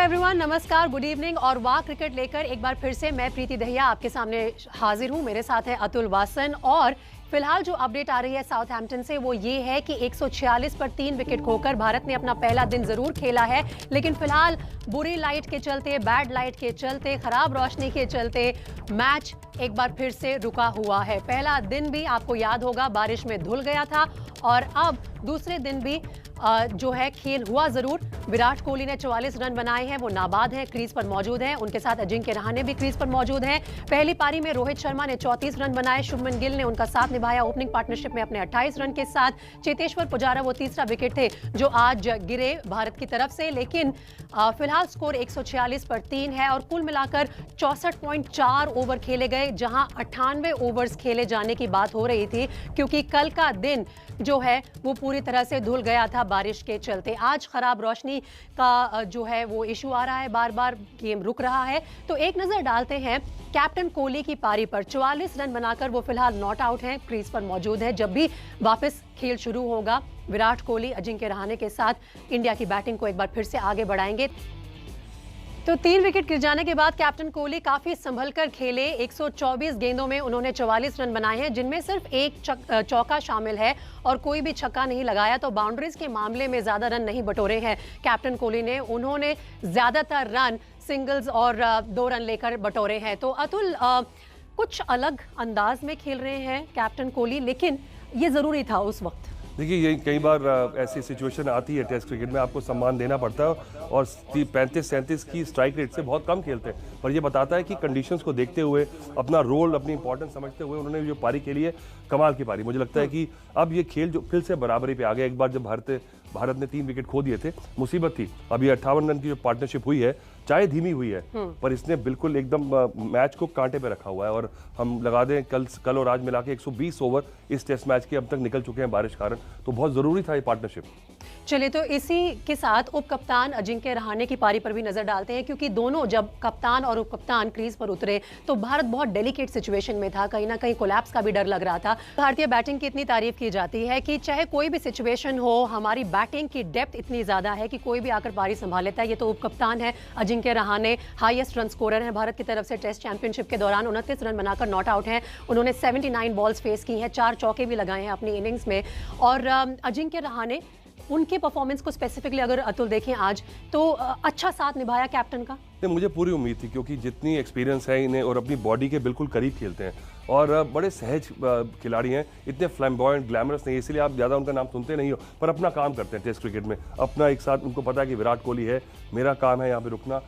Everyone, नमस्कार, good evening और वाह क्रिकेट लेकर एक बार फिर से मैं प्रीति दहिया आपके सामने हाजिर हूं। मेरे साथ है अतुल वासन और फिलहाल जो अपडेट आ रही है साउथहैम्पटन से वो ये है कि 146 पर 3 विकेट खोकर भारत ने अपना पहला दिन जरूर खेला है, लेकिन फिलहाल बुरी लाइट के चलते, बैड लाइट के चलते, खराब रोशनी के चलते मैच एक बार फिर से रुका हुआ है। पहला दिन भी आपको याद होगा बारिश में धुल गया था और अब दूसरे दिन भी जो है खेल हुआ जरूर। विराट कोहली ने 44 रन बनाए हैं, वो नाबाद हैं, क्रीज पर मौजूद हैं। उनके साथ अजिंक्य रहाणे भी क्रीज पर मौजूद हैं। पहली पारी में रोहित शर्मा ने 34 रन बनाए, शुभमन गिल ने उनका साथ निभाया ओपनिंग पार्टनरशिप में अपने 28 रन के साथ। चेतेश्वर पुजारा वो तीसरा विकेट थे जो आज गिरे भारत की तरफ से, लेकिन फिलहाल स्कोर 146 पर 3 है और कुल मिलाकर 64.4 ओवर खेले गए, जहां 98 ओवर्स खेले जाने की बात हो रही थी क्योंकि कल का दिन जो है वो पूरी तरह से धुल गया था बारिश के चलते। आज खराब रोशनी का जो है वो इशू आ रहा है, बार बार गेम रुक रहा है। तो एक नजर डालते हैं कैप्टन कोहली की पारी पर। 44 रन बनाकर वो फिलहाल नॉट आउट हैं, क्रीज पर मौजूद है। जब भी वापस खेल शुरू होगा विराट कोहली अजिंक्य रहाणे के साथ इंडिया की बैटिंग को एक बार फिर से आगे बढ़ाएंगे। तो 3 विकेट गिर जाने के बाद कैप्टन कोहली काफी संभल कर खेले। 124 गेंदों में उन्होंने 44 रन बनाए हैं, जिनमें सिर्फ एक चौका शामिल है और कोई भी छक्का नहीं लगाया। तो बाउंड्रीज के मामले में ज्यादा रन नहीं बटोरे हैं कैप्टन कोहली ने। उन्होंने ज्यादातर रन सिंगल्स और 2 रन लेकर बटोरे हैं। तो अतुल, कुछ अलग अंदाज में खेल रहे हैं कैप्टन कोहली, लेकिन ये जरूरी था उस वक्त। देखिए, ये कई बार ऐसी सिचुएशन आती है टेस्ट क्रिकेट में, आपको सम्मान देना पड़ता है और 35-37 की स्ट्राइक रेट से बहुत कम खेलते हैं, पर ये बताता है कि कंडीशंस को देखते हुए, अपना रोल, अपनी इंपॉर्टेंस समझते हुए उन्होंने जो पारी खेली है, कमाल की पारी। मुझे लगता है कि अब ये खेल जो फिर से बराबरी पे आ गया। एक बार जब भारत ने 3 विकेट खो दिए थे, मुसीबत थी। अब ये 58 रन की जो पार्टनरशिप हुई है, चाहे धीमी हुई है, पर इसने बिल्कुल एकदम मैच को कांटे पे रखा हुआ है। और हम लगा दें कल और आज मिला के 120 ओवर इस टेस्ट मैच के अब तक निकल चुके हैं बारिश कारण, तो बहुत जरूरी था ये पार्टनरशिप। चलिए, तो इसी के साथ उप कप्तान अजिंक्य रहाणे की पारी पर भी नजर डालते हैं, क्योंकि दोनों जब कप्तान और उप कप्तान क्रीज पर उतरे तो भारत बहुत डेलिकेट सिचुएशन में था, कहीं ना कहीं कोलैप्स का भी डर लग रहा था। भारतीय बैटिंग की इतनी तारीफ की जाती है कि चाहे कोई भी सिचुएशन हो, हमारी बैटिंग की डेप्थ इतनी ज्यादा है कि कोई भी आकर पारी संभाल लेता है। ये तो उप कप्तान है Ajinkya Rahane, highest run scorer हैं भारत की तरफ से। टेस्ट चैंपियनशिप के दौरान 29 रन बनाकर नॉट आउट हैं। उन्होंने 79 बॉल्स फेस की हैं, 4 चौके भी लगाए हैं अपनी इनिंग्स में। और अजिंक्य रहाणे, उनके परफॉर्मेंस को स्पेसिफिकली अगर अतुल देखें आज, तो अच्छा साथ निभाया कैप्टन का। मुझे पूरी उम्मीद थी, क्योंकि जितनी एक्सपीरियंस है इन्हें और अपनी बॉडी के बिल्कुल करीब खेलते हैं और बड़े सहज खिलाड़ी हैं, इतने फ्लैम्बॉयंट, ग्लैमरस नहीं, इसलिए आप ज़्यादा उनका नाम सुनते नहीं हो, पर अपना काम करते हैं टेस्ट क्रिकेट में। अपना एक साथ उनको पता है कि विराट कोहली है, मेरा काम है यहाँ पे रुकना।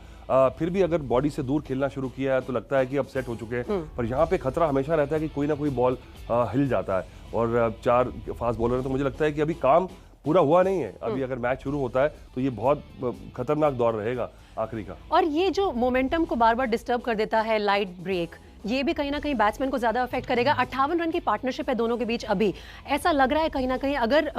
फिर भी अगर बॉडी से दूर खेलना शुरू किया है तो लगता है कि अब सेट हो चुके हैं, पर यहाँ पे खतरा हमेशा रहता है कि कोई ना कोई बॉल हिल जाता है और 4 फास्ट बॉलर हैं, तो मुझे लगता है कि अभी काम पूरा हुआ नहीं है। अभी अगर मैच शुरू होता है तो ये बहुत खतरनाक दौर रहेगा आखिरी का। और ये जो मोमेंटम को बार बार डिस्टर्ब कर देता है लाइट ब्रेक, ये भी कहीं ना कहीं बैट्समैन को ज्यादा अफेक्ट करेगा। 58 रन की पार्टनरशिप है दोनों के बीच। अभी ऐसा लग रहा है कहीं ना कहीं अगर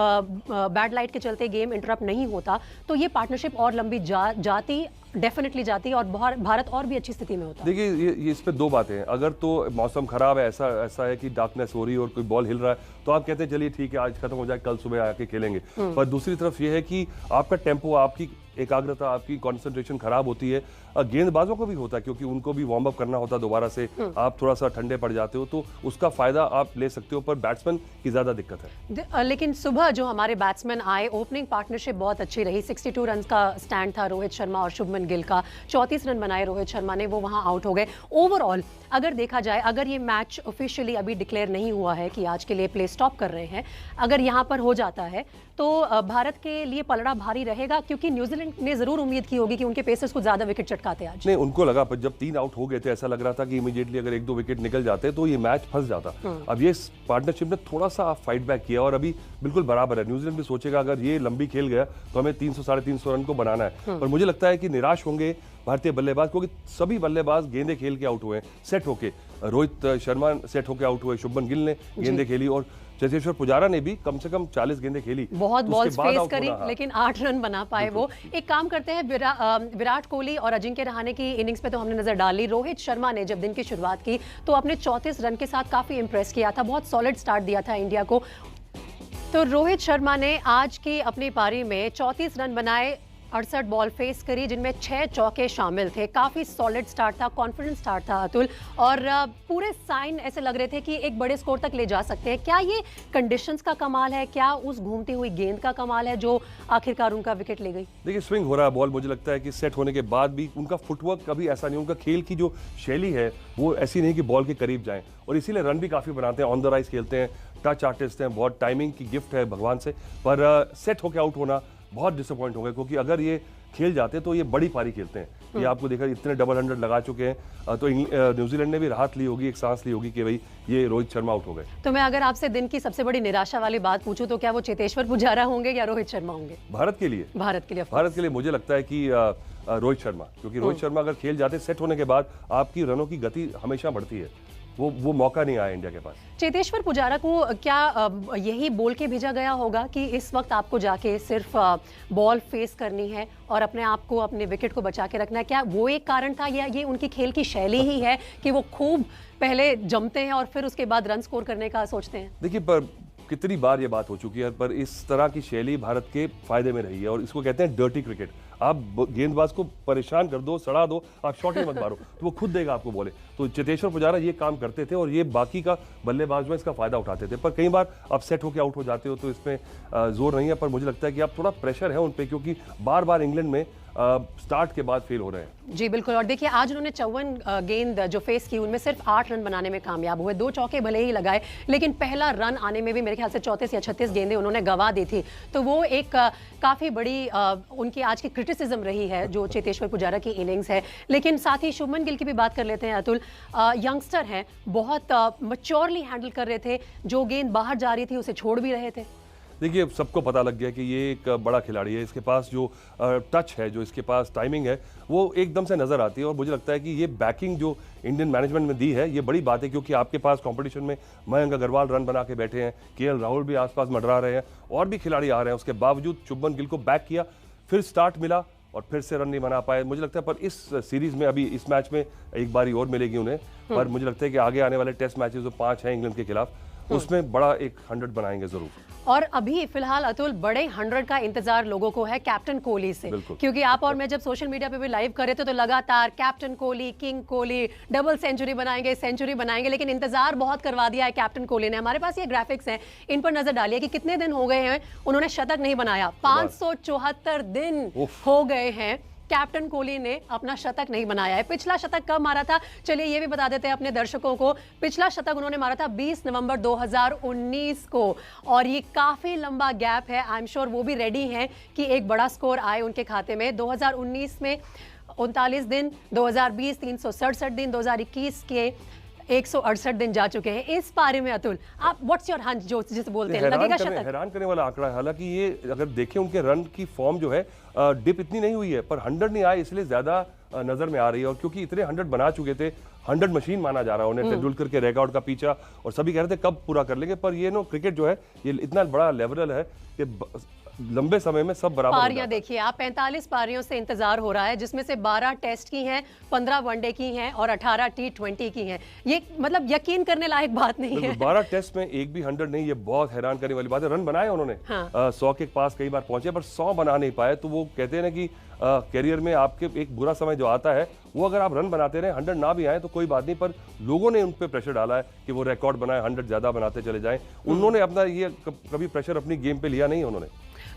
बैड लाइट के चलते गेम इंटरप्ट नहीं होता तो ये पार्टनरशिप और लंबी जाती, डेफिनेटली जाती और भारत और भी अच्छी स्थिति में होता। देखिए, ये इस पे 2 बातें हैं। अगर तो मौसम खराब है, ऐसा है कि डार्कनेस हो रही है और कोई बॉल हिल रहा है, तो आप कहते हैं चलिए ठीक है, आज खत्म हो जाए, कल सुबह आके खेलेंगे। पर दूसरी तरफ ये है कि आपका टेम्पो, आपकी एकाग्रता, आपकी कंसंट्रेशन खराब होती है। गेंदबाजों को भी होता है, क्योंकि उनको भी वार्म अप करना होता है दोबारा से। आप थोड़ा सा ठंडे पड़ जाते हो तो उसका फायदा आप ले सकते हो, पर बैट्समैन की ज्यादा दिक्कत है। लेकिन सुबह जो हमारे बैट्समैन आए, ओपनिंग पार्टनरशिप बहुत अच्छी रही। 62 रन का स्टैंड था रोहित शर्मा और शुभमन गिल का। 34 रन बनाए रोहित शर्मा ने, वो वहां आउट हो गए। ओवरऑल अगर देखा जाए, अगर ये मैच ऑफिशियली अभी डिक्लेयर नहीं हुआ है कि आज के लिए प्ले स्टॉप कर रहे हैं, अगर यहाँ पर हो जाता है तो भारत के लिए पलड़ा भारी रहेगा, क्योंकि न्यूजीलैंड ने जरूर उम्मीद की होगी कि उनके पेसर्स को ज्यादा विकेट चटकाते आज। नहीं, उनको लगा, पर जब 3 आउट हो गए थे ऐसा लग रहा था कि इमीडिएटली अगर 1-2 विकेट निकल जाते तो ये मैच फंस जाता। अब ये पार्टनरशिप ने थोड़ा सा फाइट बैक किया और अभी बिल्कुल बराबर है। न्यूजीलैंड भी सोचेगा अगर ये लंबी खेल गया तो हमें 300-350 रन को बनाना है, पर मुझे लगता है कि निराश होंगे भारतीय बल्लेबाज, क्योंकि सभी बल्लेबाज गेंदे खेल के आउट हुए हैं, सेट होके। रोहित शर्मा सेट होके आउट हुए, शुभमन गिल ने गेंदे खेली और चेतेश्वर पुजारा ने भी कम से कम 40 गेंदें खेली, बहुत बॉल्स फेस करी, लेकिन 8 रन बना पाए वो। एक काम करते हैं, विराट कोहली और अजिंक्य रहाणे की इनिंग्स पे तो हमने नजर डाल ली। रोहित शर्मा ने जब दिन की शुरुआत की तो अपने 34 रन के साथ काफी इंप्रेस किया था, बहुत सॉलिड स्टार्ट दिया था इंडिया को। तो रोहित शर्मा ने आज की अपनी पारी में 34 रन बनाए, 68 बॉल फेस करी, जिनमें 6 चौके शामिल थे। काफ़ी सॉलिड स्टार्ट था, कॉन्फिडेंट स्टार्ट था अतुल, और पूरे साइन ऐसे लग रहे थे कि एक बड़े स्कोर तक ले जा सकते हैं। क्या ये कंडीशंस का कमाल है, क्या उस घूमती हुई गेंद का कमाल है जो आखिरकार उनका विकेट ले गई? देखिए, स्विंग हो रहा है बॉल, मुझे लगता है कि सेट होने के बाद भी उनका फुटवर्क कभी ऐसा नहीं, उनका खेल की जो शैली है वो ऐसी नहीं कि बॉल के करीब जाएं, और इसीलिए रन भी काफ़ी बनाते हैं, ऑन द राइज खेलते हैं, टच आर्टिस्ट हैं, बहुत टाइमिंग की गिफ्ट है भगवान से। पर सेट होकर आउट होना बहुत डिसअपॉइंट हो गए, क्योंकि अगर ये खेल जाते तो ये बड़ी पारी खेलते हैं। ये आपको देखा, इतने डबल 100 लगा चुके हैं, तो न्यूजीलैंड ने भी राहत ली होगी, एक सांस ली होगी कि भाई ये रोहित शर्मा आउट हो गए। तो मैं अगर आपसे दिन की सबसे बड़ी निराशा वाली बात पूछूं तो क्या वो चेतेश्वर पुजारा होंगे या रोहित शर्मा होंगे? भारत के लिए भारत के लिए मुझे लगता है कि रोहित शर्मा, क्योंकि रोहित शर्मा अगर खेल जाते सेट होने के बाद, आपकी रनों की गति हमेशा बढ़ती है, वो मौका नहीं आया इंडिया के पास। चेतेश्वर पुजारा को क्या यही बोल के भेजा गया होगा कि इस वक्त आपको जाके सिर्फ बॉल फेस करनी है और अपने आप को, अपने विकेट को बचा के रखना है? क्या वो एक कारण था, या ये उनकी खेल की शैली ही है कि वो खूब पहले जमते हैं और फिर उसके बाद रन स्कोर करने का सोचते हैं? देखिए, पर कितनी बार ये बात हो चुकी है, पर इस तरह की शैली भारत के फायदे में रही है, और इसको कहते हैं डर्टी क्रिकेट। आप गेंदबाज को परेशान कर दो, सड़ा दो, आप शॉट ही मत मारो, तो वो खुद देगा आपको बोले। तो चेतेश्वर पुजारा ये काम करते थे, और ये बाकी का बल्लेबाज जो है इसका फायदा उठाते थे। पर कई बार आप सेट होकर आउट हो जाते हो, तो इसमें जोर नहीं है, पर मुझे लगता है कि आप थोड़ा प्रेशर है उन पर, क्योंकि बार बार इंग्लैंड में स्टार्ट के बाद फेल हो रहे हैं। जी बिल्कुल, और देखिए आज उन्होंने 54 गेंद जो फेस की, उनमें सिर्फ 8 रन बनाने में कामयाब हुए। 2 चौके भले ही लगाए, लेकिन पहला रन आने में भी मेरे ख्याल से 34 या 36 गेंदें उन्होंने गंवा दी थी। तो वो एक काफ़ी बड़ी उनकी आज की क्रिटिसिज्म रही है जो चेतेश्वर पुजारा की इनिंग्स है। लेकिन साथ ही शुभमन गिल की भी बात कर लेते हैं अतुल। यंगस्टर हैं, बहुत मैच्योरली हैंडल कर रहे थे, जो गेंद बाहर जा रही थी उसे छोड़ भी रहे थे। देखिए, सबको पता लग गया कि ये एक बड़ा खिलाड़ी है, इसके पास जो टच है, जो इसके पास टाइमिंग है, वो एकदम से नज़र आती है। और मुझे लगता है कि ये बैकिंग जो इंडियन मैनेजमेंट में दी है, ये बड़ी बात है, क्योंकि आपके पास कंपटीशन में मयंक अग्रवाल रन बना के बैठे हैं, केएल राहुल भी आसपास मंडरा रहे हैं, और भी खिलाड़ी आ रहे हैं। उसके बावजूद शुभमन गिल को बैक किया, फिर स्टार्ट मिला और फिर से रन नहीं बना पाए। मुझे लगता है पर इस सीरीज में, अभी इस मैच में एक बारी और मिलेगी उन्हें, पर मुझे लगता है कि आगे आने वाले टेस्ट मैचेस जो 5 हैं इंग्लैंड के खिलाफ, उसमें बड़ा एक 100 बनाएंगे जरूर। और अभी फिलहाल अतुल बड़े 100 का इंतजार लोगों को है कैप्टन कोहली से, क्योंकि आप और मैं जब सोशल मीडिया पे भी लाइव कर रहे थे तो लगातार captain Kohli, king Kohli, double century बनाएंगे, लेकिन इंतजार बहुत करवा दिया है कैप्टन कोहली ने। हमारे पास ये ग्राफिक्स हैं, इन पर नजर डालिए कि कितने दिन हो गए हैं उन्होंने शतक नहीं बनाया। 574 दिन हो गए हैं कैप्टन कोहली ने अपना शतक नहीं बनाया है। पिछला शतक कब मारा था, चलिए ये भी बता देते हैं अपने दर्शकों को। पिछला शतक उन्होंने मारा था 20 नवंबर 2019 को, और ये काफी लंबा गैप है। आई एम श्योर वो भी रेडी हैं कि एक बड़ा स्कोर आए उनके खाते में। 2019 में 39 दिन, 2020 367 दिन, 2021 के 168 दिन जा चुके हैं इस पारी में। अतुल, आप व्हाट्स योर हंच, जो जिसे बोलते हैं, लगेगा शतक? हैरान करने वाला आंकड़ा है। हालांकि ये अगर देखें उनके रन की फॉर्म जो है, डिप इतनी नहीं हुई है, पर 100 नहीं आए, इसलिए ज्यादा नजर में आ रही है। और क्योंकि इतने 100 बना चुके थे, 100 मशीन माना जा रहा है उन्हें, तेंदुलकर के रिकॉर्ड का पीछा, और सभी कह रहे थे कब पूरा कर लेंगे। पर ये नो क्रिकेट जो है, ये इतना बड़ा लेवल है कि लंबे समय में सब बराबर। पारियां देखिए आप, 45 पारियों से इंतजार हो रहा है, जिसमें से 12 टेस्ट की हैं, 15 वनडे की हैं और 18 T20 की हैं। ये मतलब यकीन करने लायक बात नहीं है। 12 टेस्ट में एक भी 100 नहीं, ये बहुत हैरान करने वाली बात है। रन बनाए उन्होंने, 100 के पास कई बार पहुंचे, पर 100 बना नहीं पाए। तो वो कहते हैं ना कि कैरियर में आपके एक बुरा समय जो आता है, वो अगर आप रन बनाते रहे, 100 ना भी आए तो कोई बात नहीं, पर लोगों ने उन पर प्रेशर डाला है कि वो रिकॉर्ड बनाए, 100 ज्यादा बनाते चले जाएं। उन्होंने अपना ये कभी प्रेशर अपनी गेम पे लिया नहीं उन्होंने।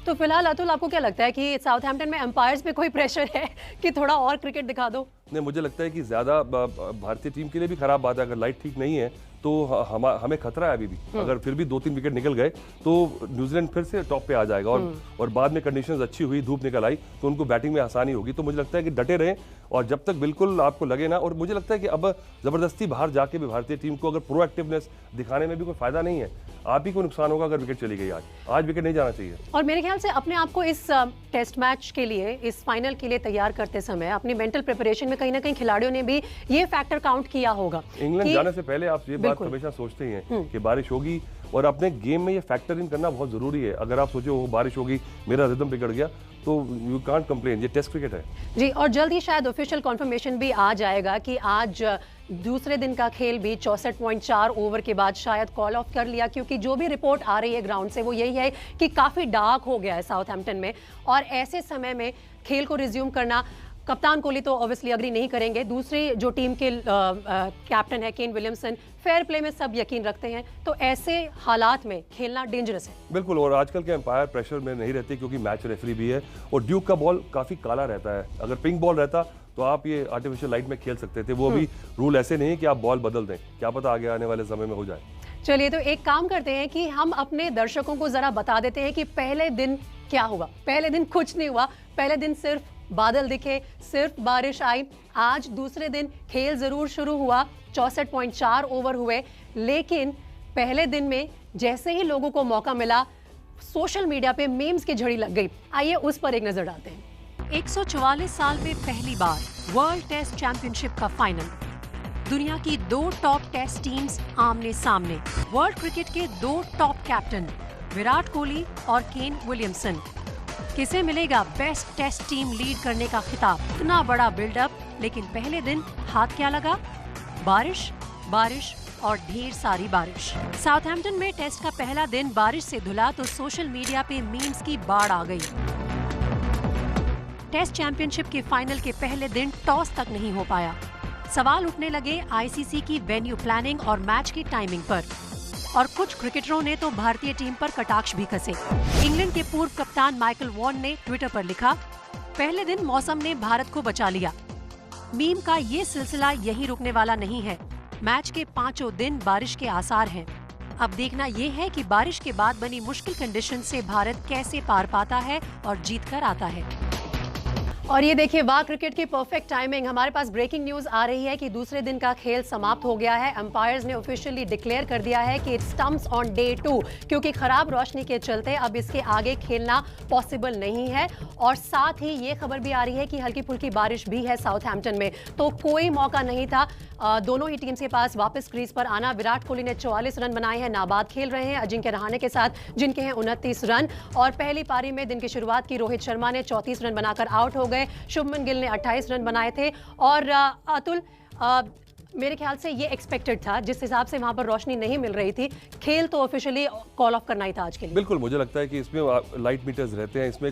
तो फिलहाल अतुल, आपको क्या लगता है कि साउथहैम्पटन में अंपायर्स पे कोई प्रेशर है कि थोड़ा और क्रिकेट दिखा दो? नहीं, मुझे लगता है कि ज़्यादा भारतीय टीम के लिए भी खराब बात है। अगर लाइट ठीक नहीं है तो हमें खतरा है अभी भी। अगर फिर भी 2-3 विकेट निकल गए तो न्यूजीलैंड फिर से टॉप पे आ जाएगा, और बाद में कंडीशंस अच्छी हुई, धूप निकल आई, तो उनको बैटिंग में आसानी होगी। तो मुझे लगता है कि डटे रहें, और जब तक बिल्कुल आपको लगे ना, और मुझे लगता है कि अब जबरदस्ती बाहर जाके भी भारतीय टीम को अगर प्रोएक्टिवनेस दिखाने में भी कोई फायदा नहीं है। आप ही को नुकसान होगा अगर विकेट चली गई। आज विकेट नहीं जाना चाहिए। और मेरे ख्याल से अपने आप को इस टेस्ट मैच के लिए, इस फाइनल के लिए तैयार करते समय अपनी मेंटल प्रिपरेशन में कहीं ना कहीं खिलाड़ियों ने भी ये फैक्टर काउंट किया होगा। इंग्लैंड जाने से पहले आप ये बात हमेशा सोचते ही हैं कि बारिश होगी, और अपने गेम में ये फैक्टर इन करना बहुत जरूरी है। अगर आप सोचो बारिश होगी, मेरा रिदम बिगड़ गया, तो यू कांट कंप्लेन। ये टेस्ट क्रिकेट है जी। और जल्द ही शायद ऑफिशियल कंफर्मेशन भी आ जाएगा कि आज दूसरे दिन का खेल भी 64.4 ओवर के बाद शायद कॉल ऑफ कर लिया, क्योंकि जो भी रिपोर्ट आ रही है ग्राउंड से वो यही है कि काफ़ी डार्क हो गया है साउथहैम्पटन में, और ऐसे समय में खेल को रिज्यूम करना। कप्तान कोहली तो ऑब्वियसली अग्री नहीं करेंगे, दूसरी जो टीम के कैप्टन है केन विलियमसन फेयर प्ले में सब यकीन रखते हैं, तो ऐसे हालात में खेलना डेंजरस है। बिल्कुल, और आजकल के एम्पायर प्रेशर में नहीं रहते क्योंकि मैच रेफरी भी है, और ड्यूक का बॉल काफ़ी काला रहता है। अगर पिंक बॉल रहता तो आप ये आर्टिफिशियल लाइट में खेल सकते थे, वो भी रूल ऐसे नहीं है कि आप बॉल बदल दें, क्या पता आगे आने वाले समय में हो जाए। चलिए, तो एक काम करते हैं कि हम अपने दर्शकों को जरा बता देते हैं कि पहले दिन क्या हुआ। पहले दिन कुछ नहीं हुआ, पहले दिन सिर्फ बादल दिखे, सिर्फ बारिश आई। आज दूसरे दिन खेल जरूर शुरू हुआ, 64.4 ओवर हुए, लेकिन पहले दिन में जैसे ही लोगों को मौका मिला, सोशल मीडिया पे मीम्स की झड़ी लग गई। आइए उस पर एक नजर डालते हैं। 144 साल में पहली बार वर्ल्ड टेस्ट चैंपियनशिप का फाइनल, दुनिया की 2 टॉप टेस्ट टीम्स आमने सामने। वर्ल्ड क्रिकेट के 2 टॉप कैप्टन विराट कोहली और केन विलियमसन। किसे मिलेगा बेस्ट टेस्ट टीम लीड करने का खिताब? इतना बड़ा बिल्डअप, लेकिन पहले दिन हाथ क्या लगा? बारिश, बारिश और ढेर सारी बारिश। साउथहैम्पटन में टेस्ट का पहला दिन बारिश से धुला तो सोशल मीडिया पे मीम्स की बाढ़ आ गई। टेस्ट चैंपियनशिप के फाइनल के पहले दिन टॉस तक नहीं हो पाया। सवाल उठने लगे आईसीसी की वेन्यू प्लानिंग और मैच की टाइमिंग पर, और कुछ क्रिकेटरों ने तो भारतीय टीम पर कटाक्ष भी कसे। इंग्लैंड के पूर्व कप्तान माइकल वॉन ने ट्विटर पर लिखा, पहले दिन मौसम ने भारत को बचा लिया। मीम का ये सिलसिला यहीं रुकने वाला नहीं है। मैच के 5 दिन बारिश के आसार हैं। अब देखना ये है कि बारिश के बाद बनी मुश्किल कंडीशन से भारत कैसे पार पाता है और जीत कर आता है। और ये देखिए, वाह क्रिकेट की परफेक्ट टाइमिंग। हमारे पास ब्रेकिंग न्यूज आ रही है कि दूसरे दिन का खेल समाप्त हो गया है। अंपायर्स ने ऑफिशियली डिक्लेयर कर दिया है कि इट स्टम्प्स ऑन डे 2, क्योंकि खराब रोशनी के चलते अब इसके आगे खेलना पॉसिबल नहीं है। और साथ ही ये खबर भी आ रही है कि हल्की फुल्की बारिश भी है साउथहैम्पटन में, तो कोई मौका नहीं था दोनों ही टीम्स के पास वापस क्रीज पर आना। विराट कोहली ने 44 रन बनाए हैं, नाबाद खेल रहे हैं अजिंक्य रहाणे के साथ, जिनके हैं 29 रन। और पहली पारी में दिन की शुरुआत की रोहित शर्मा ने 34 रन बनाकर आउट हो गए। शुभमन गिल ने 28 रन बनाए थे। और अतुल, मेरे ख्याल से ये एक्सपेक्टेड था, जिस हिसाब से वहां पर रोशनी नहीं मिल रही थी, खेल तो ऑफिशियली कॉल ऑफ करना ही था आज के लिए। बिल्कुल, मुझे लगता है कि इसमें लाइट मीटर्स रहते हैं, इसमें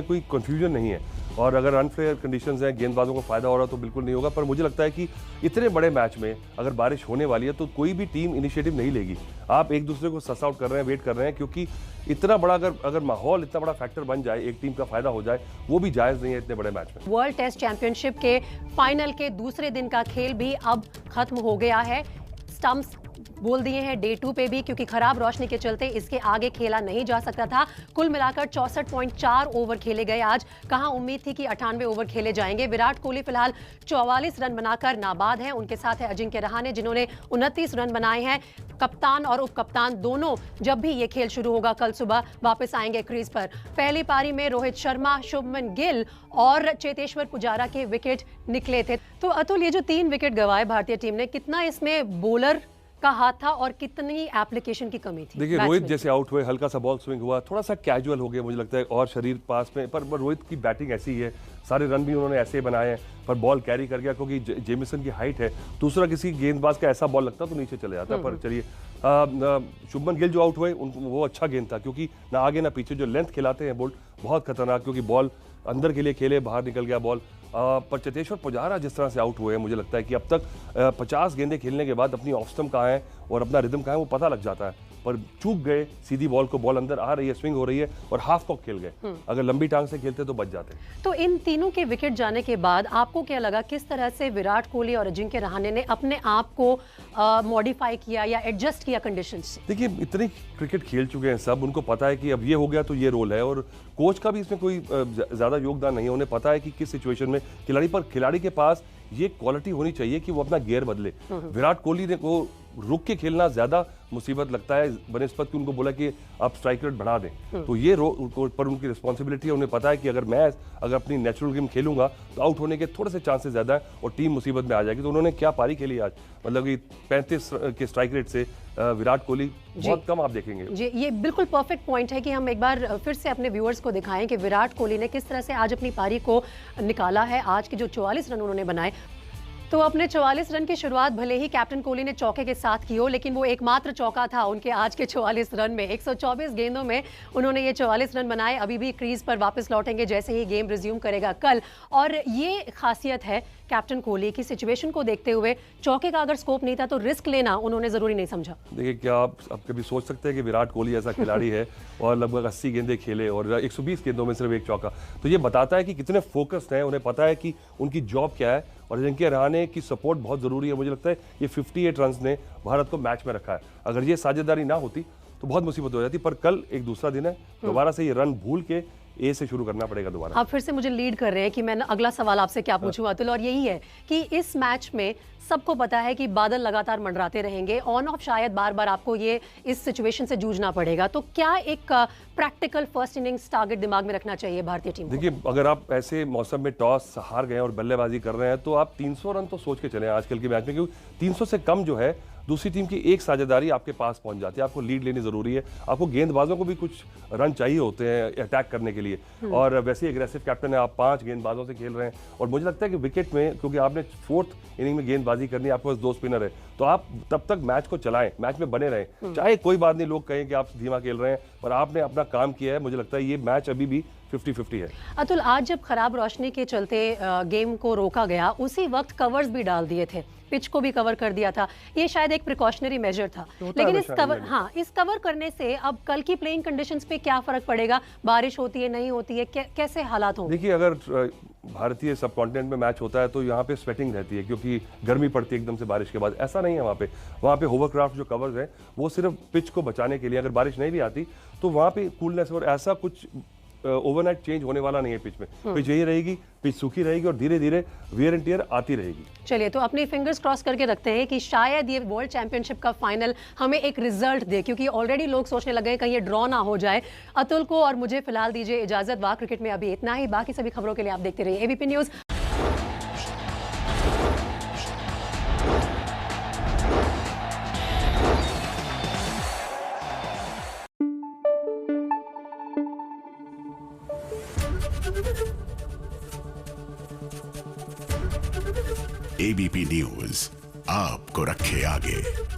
कोई कंफ्यूजन नहीं है। और अगर अनफेयर कंडीशंस हैं, गेंदबाजों को फायदा हो रहा तो बिल्कुल नहीं होगा। पर मुझे लगता है कि इतने बड़े मैच में अगर बारिश होने वाली है तो कोई भी टीम इनिशिएटिव नहीं लेगी। आप एक दूसरे को सस आउट कर रहे हैं, वेट कर रहे हैं, क्योंकि इतना बड़ा अगर माहौल इतना बड़ा फैक्टर बन जाए, एक टीम का फायदा हो जाए, वो भी जायज नहीं है इतने बड़े मैच में। वर्ल्ड टेस्ट चैंपियनशिप के फाइनल के दूसरे दिन का खेल भी अब खत्म हो गया है। स्टंप्स बोल दिए हैं डे 2 पे भी, क्योंकि खराब रोशनी के चलते इसके आगे खेला नहीं जा सकता था। कुल मिलाकर 64.4 ओवर खेले गए आज। कहां उम्मीद थी कि 98 ओवर खेले जाएंगे। विराट कोहली फिलहाल 44 रन बनाकर नाबाद हैं। उनके साथ है अजिंक्य रहाणे, जिन्होंने 29 रन बनाए हैं। कप्तान और उप कप्तान दोनों जब भी ये खेल शुरू होगा कल सुबह वापस आएंगे क्रीज पर। पहली पारी में रोहित शर्मा, शुभमन गिल और चेतेश्वर पुजारा के विकेट निकले थे। तो अतुल, ये जो 3 विकेट गंवाए भारतीय टीम ने, कितना इसमें बॉलर का हाथ था और कितनी एप्लीकेशन की कमी थी? देखिए, रोहित जैसे आउट हुए, हल्का सा बॉल स्विंग हुआ, थोड़ा सा कैजुअल हो गया मुझे लगता है, और शरीर पास में। पर रोहित की बैटिंग ऐसी ही है, सारे रन भी उन्होंने ऐसे बनाए हैं, पर बॉल कैरी कर गया क्योंकि जेमिसन की हाइट है। दूसरा किसी गेंदबाज का ऐसा बॉल लगता तो नीचे चले जाता। पर चलिए, शुभमन गिल जो आउट हुए वो अच्छा गेंद था, क्योंकि ना आगे ना पीछे जो लेंथ खिलाते हैं बोल्ट, बहुत खतरनाक, क्योंकि बॉल अंदर के लिए खेले, बाहर निकल गया बॉल। पर चेतेश्वर पुजारा जिस तरह से आउट हुए हैं, मुझे लगता है कि अब तक 50 गेंदें खेलने के बाद अपनी ऑफ स्टंप कहाँ है और अपना रिदम कहाँ है वो पता लग जाता है। पर चूक गए सीधी बॉल को, बॉल अंदर आ रही है, स्विंग हो रही है और हाफ कॉक खेल गए। अगर लंबी टांग से खेलते तो बच जाते। तो इन तीनों के विकेट जाने के बाद आपको क्या लगा, किस तरह से विराट कोहली और अजिंक्य रहाणे ने अपने आप को मॉडिफाई किया या एडजस्ट किया कंडीशंस से? देखिए, इतने क्रिकेट खेल चुके हैं सब, उनको पता है कि अब ये हो गया तो ये रोल है, और कोच का भी इसमें कोई ज़्यादा योगदान नहीं है। उन्हें पता है कि किस सिचुएशन में खिलाड़ी के पास ये क्वालिटी होनी चाहिए कि वो अपना गियर बदले। विराट कोहली ने को रुक के खेलना ज्यादा मुसीबत लगता है, बनिस्बत कि उनको बोला कि आप स्ट्राइक रेट बढ़ा दें। तो ये पर उनकी रिस्पॉन्सिबिलिटी है। उन्हें पता है कि अगर अपनी नेचुरल गेम खेलूंगा तो आउट होने के थोड़े से चांसेस ज्यादा है और टीम मुसीबत में आ जाएगी। तो उन्होंने क्या पारी खेली आज, मतलब कि 35 के स्ट्राइक रेट से विराट कोहली बहुत कम आप देखेंगे। जी, ये बिल्कुल परफेक्ट पॉइंट है कि हम एक बार फिर से अपने व्यूअर्स को दिखाएं कि विराट कोहली ने किस तरह से आज अपनी पारी को निकाला है। आज के जो 44 रन उन्होंने बनाए, तो अपने 44 रन की शुरुआत भले ही कैप्टन कोहली ने चौके के साथ की हो, लेकिन वो एकमात्र चौका था उनके आज के 44 रन में। 124 गेंदों में उन्होंने ये 44 रन बनाए। अभी भी क्रीज पर वापस लौटेंगे जैसे ही गेम रिज्यूम करेगा कल। और ये खासियत है कैप्टन कोहली की, सिचुएशन को देखते हुए चौके का अगर स्कोप नहीं था तो रिस्क लेना उन्होंने जरूरी नहीं समझा। देखिए, क्या आप कभी सोच सकते हैं कि विराट कोहली ऐसा खिलाड़ी है और लगभग 80 गेंदें खेले और 120 गेंदों में सिर्फ एक चौका। तो ये बताता है कि कितने फोकस्ड हैं, उन्हें पता है कि उनकी जॉब क्या है और अजिंक्य रहाणे की सपोर्ट बहुत जरूरी है। मुझे लगता है ये 58 रन ने भारत को मैच में रखा है। अगर ये साझेदारी ना होती तो बहुत मुसीबत हो जाती, पर कल एक दूसरा दिन है, दोबारा से ये रन भूल के ए से शुरू करना पड़ेगा दोबारा। आप फिर से मुझे लीड कर रहे हैं कि मैं अगला सवाल आपसे क्या पूछूं अतुल, और यही है कि इस मैच में सबको पता है कि बादल लगातार मंडराते रहेंगे, ऑन ऑफ शायद बार बार आपको ये इस सिचुएशन से जूझना पड़ेगा। तो क्या एक प्रैक्टिकल फर्स्ट इनिंग्स टारगेट दिमाग में रखना चाहिए भारतीय टीम को? देखिए, अगर आप ऐसे मौसम में टॉस हार गए और बल्लेबाजी कर रहे हैं तो आप 300 रन तो सोच के चले आजकल के मैच में, क्योंकि 300 से कम जो है दूसरी टीम की एक साझेदारी आपके पास पहुंच जाती है। आपको लीड लेनी जरूरी है, आपको गेंदबाजों को भी कुछ रन चाहिए होते हैं अटैक करने के लिए। और वैसे ही एग्रेसिव कैप्टन है, आप 5 गेंदबाजों से खेल रहे हैं और मुझे लगता है कि विकेट में, क्योंकि आपने 4th इनिंग में गेंदबाजी करनी है, आपके पास 2 स्पिनर है, तो आप तब तक मैच को चलाएं, मैच में बने रहें। चाहे कोई बात नहीं, लोग कहें कि आप धीमा खेल रहे हैं, पर आपने अपना काम किया है। मुझे लगता है ये मैच अभी भी 50-50 है। अतुल, आज जब खराब रोशनी के चलते गेम को रोका गया, उसी वक्त कवर्स भी डाल दिए थे, पिच को भी कवर कर दिया था। ये शायद एक प्रिकॉशनरी मेजर था, लेकिन इस कवर करने से अब कल की प्लेइंग कंडीशंस पे क्या फर्क पड़ेगा? बारिश होती है, नहीं होती है, कैसे हालात होंगे? देखिए, अगर भारतीय सब कॉन्टिनेंट में मैच होता है तो यहाँ पे स्वेटिंग रहती है, क्योंकि गर्मी पड़ती है एकदम से बारिश के बाद। ऐसा नहीं है वहाँ पे होवरक्राफ्ट जो कवर्स हैं वो सिर्फ पिच को बचाने के लिए, अगर बारिश नहीं भी आती तो वहाँ पे कूलनेस, और ऐसा कुछ ओवरनाइट चेंज होने वाला नहीं है पिच में। पिच यही रहेगी, पिच सूखी रहेगी और धीरे धीरे वियर एंड टियर आती रहेगी। चलिए, तो अपनी फिंगर्स क्रॉस करके रखते हैं कि शायद ये वर्ल्ड चैंपियनशिप का फाइनल हमें एक रिजल्ट दे, क्योंकि ऑलरेडी लोग सोचने लगे हैं कहीं ये ड्रॉ ना हो जाए। अतुल को और मुझे फिलहाल दीजिए इजाजत। वाह क्रिकेट में अभी इतना ही। बाकी सभी खबरों के लिए आप देखते रहिए एबीपी न्यूज। एबीपी न्यूज आपको रखे आगे।